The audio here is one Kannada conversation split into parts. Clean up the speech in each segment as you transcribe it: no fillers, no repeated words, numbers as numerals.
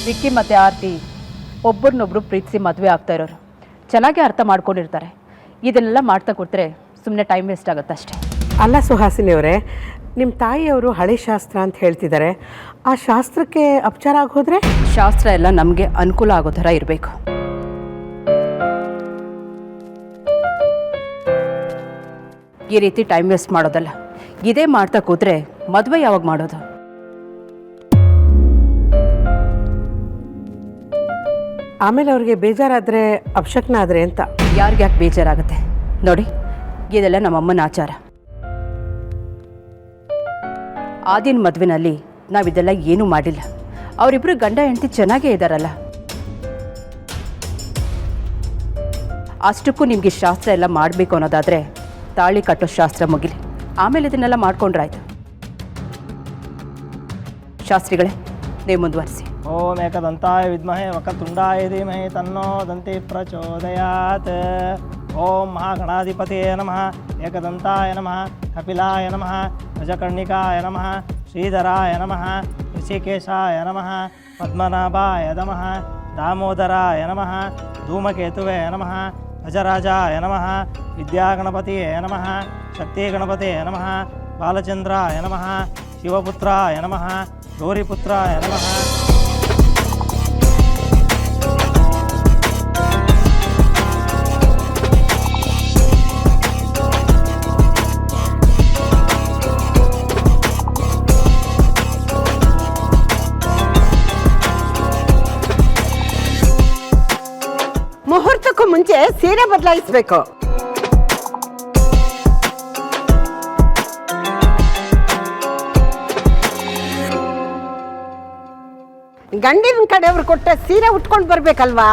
ವಿಕ್ಕಿ ಮತ್ತು ಆರ್ತಿ ಒಬ್ಬರನ್ನೊಬ್ಬರು ಪ್ರೀತಿಸಿ ಮದುವೆ ಆಗ್ತಾ ಇರೋರು, ಚೆನ್ನಾಗಿ ಅರ್ಥ ಮಾಡ್ಕೊಂಡಿರ್ತಾರೆ. ಇದನ್ನೆಲ್ಲ ಮಾಡ್ತಾ ಕೂತ್ರೆ ಸುಮ್ಮನೆ ಟೈಮ್ ವೇಸ್ಟ್ ಆಗುತ್ತೆ ಅಷ್ಟೇ. ಅಲ್ಲ ಸುಹಾಸಿನಿ ಅವರೇ, ನಿಮ್ಮ ತಾಯಿಯವರು ಹಳೆ ಶಾಸ್ತ್ರ ಅಂತ ಹೇಳ್ತಿದ್ದಾರೆ. ಆ ಶಾಸ್ತ್ರಕ್ಕೆ ಅಪಚಾರ ಆಗೋದ್ರೆ? ಶಾಸ್ತ್ರ ಎಲ್ಲ ನಮಗೆ ಅನುಕೂಲ ಆಗೋ ಥರ ಇರಬೇಕು. ಈ ರೀತಿ ಟೈಮ್ ವೇಸ್ಟ್ ಮಾಡೋದಲ್ಲ. ಇದೇ ಮಾಡ್ತಾ ಕೂತ್ರೆ ಮದುವೆ ಯಾವಾಗ ಮಾಡೋದು? ಆಮೇಲೆ ಅವ್ರಿಗೆ ಬೇಜಾರಾದರೆ ಅಪಶಕ್ನ ಆದರೆ ಅಂತ. ಯಾರಿಗೆ ಯಾಕೆ ಬೇಜಾರಾಗುತ್ತೆ ನೋಡಿ, ಇದೆಲ್ಲ ನಮ್ಮಮ್ಮನ ಆಚಾರ. ಆದಿನ ಮದುವೆನಲ್ಲಿ ನಾವಿದೆಲ್ಲ ಏನೂ ಮಾಡಿಲ್ಲ. ಅವರಿಬ್ಬರು ಗಂಡ ಹೆಂಡತಿ ಚೆನ್ನಾಗೇ ಇದ್ದಾರಲ್ಲ. ಅಷ್ಟಕ್ಕೂ ನಿಮಗೆ ಶಾಸ್ತ್ರ ಎಲ್ಲ ಮಾಡಬೇಕು ಅನ್ನೋದಾದರೆ ತಾಳಿ ಕಟ್ಟೋ ಶಾಸ್ತ್ರ ಮುಗಿಲಿ, ಆಮೇಲೆ ಇದನ್ನೆಲ್ಲ ಮಾಡ್ಕೊಂಡ್ರಾಯ್ತು. ಶಾಸ್ತ್ರಿಗಳೇ, ನೀವು ಮುಂದುವರಿಸಿ. ಓಂ ಏಕದಂತಾಯ ವಿದ್ಮಹೇ ವಕ್ರತುಂಡಾಯ ಧೀಮಹಿ ತನ್ನೋ ದಂತಿ ಪ್ರಚೋದಯಾತ್. ಓಂ ಮಹಾಗಣಾಧಿಪತಿಯೇ ನಮಃ, ಏಕದಂತಾಯ ನಮಃ, ಕಪಿಲಾಯ ನಮಃ, ಗಜಕರ್ಣಿಕಾಯ ನಮಃ, ಶ್ರೀಧರಾಯ ನಮಃ, ಋಷಿಕೇಶಾಯ ನಮಃ, ಪದ್ಮನಾಭಾಯ ನಮಃ, ದಾಮೋದರಾಯ ನಮಃ, ಧೂಮಕೇತುವೇ ನಮಃ, ಗಜರಾಜಾಯ ನಮಃ, ವಿದ್ಯಾಗಣಪತಿಯೇ ನಮಃ, ಶಕ್ತಿಗಣಪತಿಯೇ ನಮಃ, ಬಾಲಚಂದ್ರಾಯ ನಮಃ, ಶಿವಪುತ್ರಾಯ ನಮಃ, ಗೌರಿಪುತ್ರಾಯ ನಮಃ. ಮುಹೂರ್ತಕ್ಕೂ ಮುಂಚೆ ಸೀರೆ ಬದಲಾಯಿಸಬೇಕು. ಗಂಡಿನ ಕಡೆಯವ್ರು ಕೊಟ್ಟ ಸೀರೆ ಉಟ್ಕೊಂಡು ಬರ್ಬೇಕಲ್ವಾ?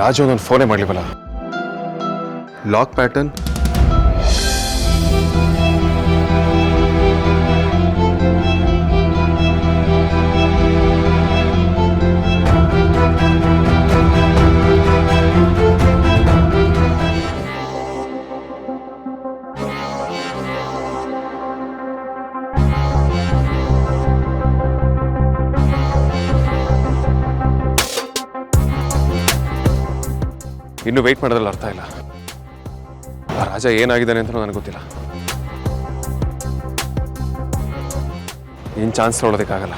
ರಾಜು ನನ್ನ ಫೋನೇ ಮಾಡಲಿವಲ್ಲ. ಲಾಕ್ ಪ್ಯಾಟರ್ನ್, ಇನ್ನು ವೆಯ್ಟ್ ಮಾಡೋದ್ರಲ್ಲಿ ಅರ್ಥ ಇಲ್ಲ. ಆ ರಾಜ ಏನಾಗಿದ್ದಾನೆ ಅಂತ ನನಗೆ ಗೊತ್ತಿಲ್ಲ. ಏನು ಚಾನ್ಸ್ ತೊಗೊಳೋದಕ್ಕಾಗಲ್ಲ.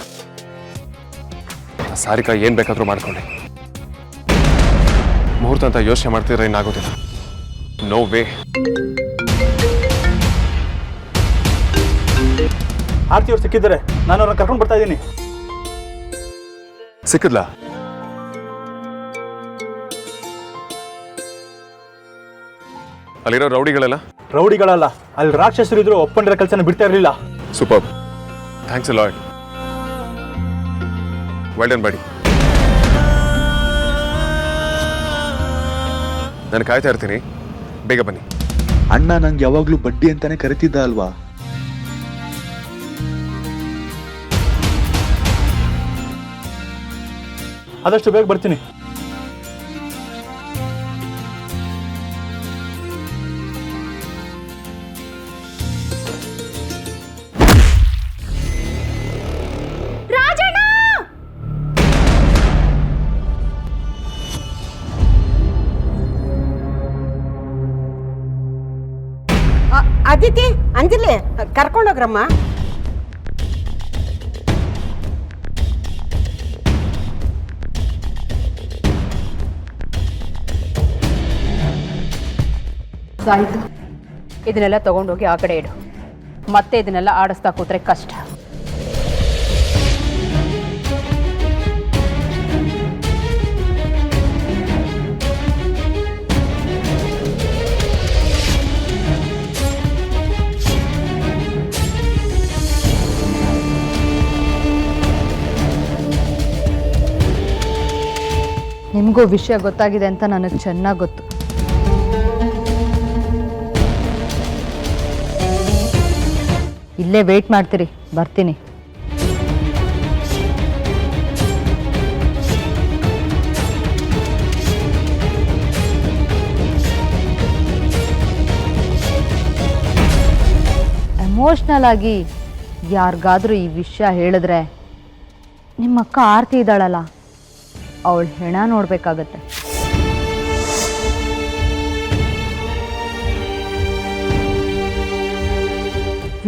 ಆ ಸಾರಿಕಾ ಏನು ಬೇಕಾದರೂ ಮಾಡ್ಕೊಂಡೆ. ಮುಹೂರ್ತ ಅಂತ ಯೋಚನೆ ಮಾಡ್ತಿದ್ರೆ ಏನಾಗೋದಿಲ್ಲ. No way. ಆರ್ತಿ ಅವ್ರು ಸಿಕ್ಕಿದ್ದಾರೆ, ನಾನು ಅವ್ರನ್ನ ಕರ್ಕೊಂಡು ಬರ್ತಾ ಇದ್ದೀನಿ. ಸಿಕ್ಕಿದ್ಲಾ? ಅಲ್ಲಿರೋ ರೌಡಿಗಳಲ್ಲ, ಅಲ್ಲಿ ರಾಕ್ಷಸರು ಇದ್ರು ಒಪ್ಪಂಡಿರೋ ಕೆಲಸನ ಬಿಡ್ತಾ ಇರಲಿಲ್ಲ. Super, thanks a lot. Well done body. ನಾನು ಕಾಯ್ತಾ ಇರ್ತೀನಿ, ಬೇಗ ಬನ್ನಿ. ಅಣ್ಣ ನಂಗೆ ಯಾವಾಗ್ಲೂ ಬಡ್ಡಿ ಅಂತಾನೆ ಕರಿತಿದ್ದ ಅಲ್ವಾ? ಆದಷ್ಟು ಬೇಗ ಬರ್ತೀನಿ. ಅದಿತಿ, ಅಂಜಲಿ, ಕರ್ಕೊಂಡೋಗ್ರಮ್ಮ. ಆಯಿತು, ಇದನ್ನೆಲ್ಲ ತೊಗೊಂಡೋಗಿ ಆ ಕಡೆ ಇಡು. ಮತ್ತೆ ಇದನ್ನೆಲ್ಲ ಆಡಿಸ್ತಾ ಕೂತ್ರೆ ಕಷ್ಟ. ನಿಮಗೂ ವಿಷಯ ಗೊತ್ತಾಗಿದೆ ಅಂತ ನನಗೆ ಚೆನ್ನಾಗಿ ಗೊತ್ತು. ಇಲ್ಲೇ ವೇಟ್ ಮಾಡ್ತೀರಿ, ಬರ್ತೀನಿ. ಎಮೋಷ್ನಲ್ ಆಗಿ ಯಾರಿಗಾದ್ರೂ ಈ ವಿಷಯ ಹೇಳಿದ್ರೆ ನಿಮ್ಮ ಅಕ್ಕ ಆರ್ತಿ ಇದ್ದಾಳಲ್ಲ, ಅವಳು ಹೆಣ ನೋಡ್ಬೇಕಾಗತ್ತೆ.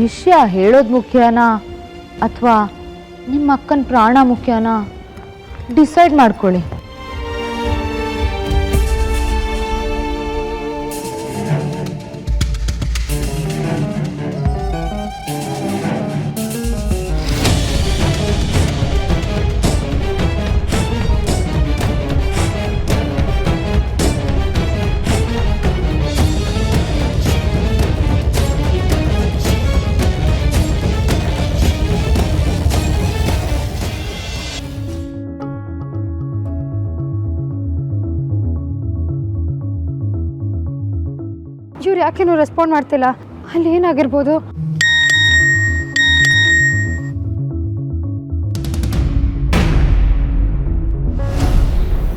ವಿಷಯ ಹೇಳೋದು ಮುಖ್ಯನಾ ಅಥವಾ ನಿಮ್ಮ ಅಕ್ಕನ ಪ್ರಾಣ ಮುಖ್ಯನಾ ಡಿಸೈಡ್ ಮಾಡ್ಕೊಳ್ಳಿ. ಇವ್ರು ಯಾಕೇನು ರೆಸ್ಪಾಂಡ್ ಮಾಡ್ತಿಲ್ಲ? ಅಲ್ಲಿ ಏನಾಗಿರ್ಬೋದು?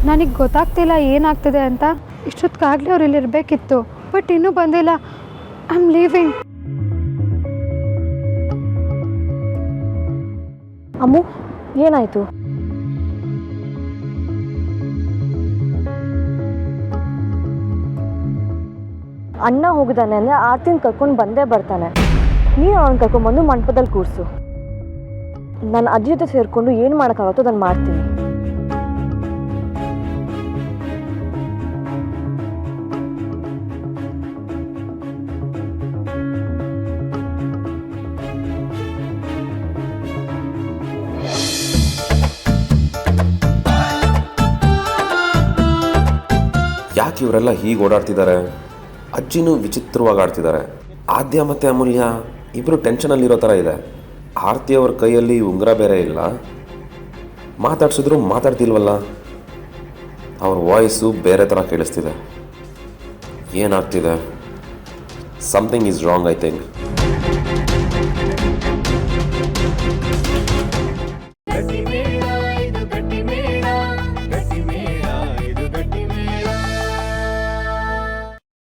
ನನಗೆ ಗೊತ್ತಾಗ್ತಿಲ್ಲ ಏನಾಗ್ತಿದೆ ಅಂತ. ಇಷ್ಟೊತ್ತಿಗಾಗಲೇ ಅವ್ರು ಇಲ್ಲಿ ಇರಬೇಕಿತ್ತು, ಬಟ್ ಇನ್ನೂ ಬಂದಿಲ್ಲ. I am living. ಅಮ್ಮು, ಏನಾಯಿತು? ಅಣ್ಣ ಹೋಗಿದ್ದಾನೆ ಅಂದರೆ ಆರ್ತಿನ ಕರ್ಕೊಂಡು ಬಂದೇ ಬರ್ತಾನೆ. ನೀನು ಅವನ ಕರ್ಕೊಂಡ್ಬಂದು ಮಂಟಪದಲ್ಲಿ ಕೂರಿಸು. ನಾನು ಅಜ್ಜಿ ಜೊತೆ ಸೇರಿಕೊಂಡು ಏನು ಮಾಡೋಕ್ಕಾಗತ್ತೋ ಅದನ್ನು ಮಾಡ್ತೀನಿ. ಯಾಕೆ ಇವರೆಲ್ಲ ಹೀಗೆ ಓಡಾಡ್ತಿದ್ದಾರೆ? ಅಜ್ಜಿನೂ ವಿಚಿತ್ರವಾಗಿ ಆಡ್ತಿದ್ದಾರೆ. ಆದ್ಯ ಮತ್ತು ಅಮೂಲ್ಯ ಇಬ್ಬರು ಟೆನ್ಷನಲ್ಲಿರೋ ಥರ ಇದೆ. ಆರ್ತಿಯವ್ರ ಕೈಯಲ್ಲಿ ಉಂಗುರ ಬೇರೆ ಇಲ್ಲ. ಮಾತಾಡ್ಸಿದ್ರು ಮಾತಾಡ್ತಿಲ್ವಲ್ಲ. ಅವ್ರ ವಾಯ್ಸು ಬೇರೆ ಥರ ಕೇಳಿಸ್ತಿದೆ. ಏನಾಗ್ತಿದೆ? Something is wrong I think.